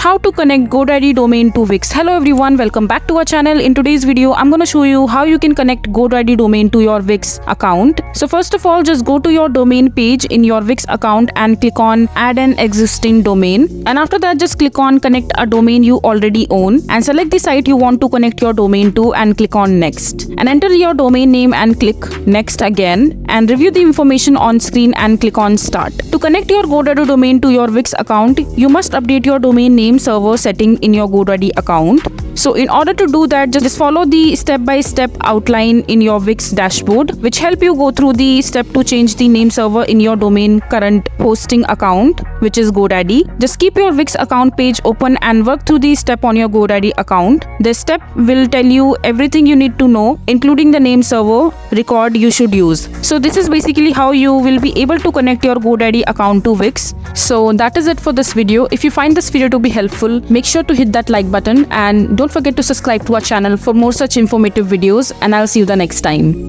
How to connect GoDaddy domain to Wix. Hello everyone, welcome back to our channel. In today's video, I'm going to show you how you can connect GoDaddy domain to your Wix account. So first of all, just go to your domain page in your Wix account and click on add an existing domain. And after that, just click on connect a domain you already own and select the site you want to connect your domain to and click on next. And enter your domain name and click next again and review the information on screen and click on start. To connect your GoDaddy domain to your Wix account, you must update your domain name server setting in your GoDaddy account. So in order to do that, just follow the step-by-step outline in your Wix dashboard, which help you go through the step to change the name server in your domain current hosting account, which is GoDaddy. Just keep your Wix account page open and work through the step on your GoDaddy account. This step will tell you everything you need to know, including the name server record you should use. So this is basically how you will be able to connect your GoDaddy account to Wix. So that is it for this video. If you find this video to be helpful, make sure to hit that like button and don't forget to subscribe to our channel for more such informative videos, and I'll see you the next time.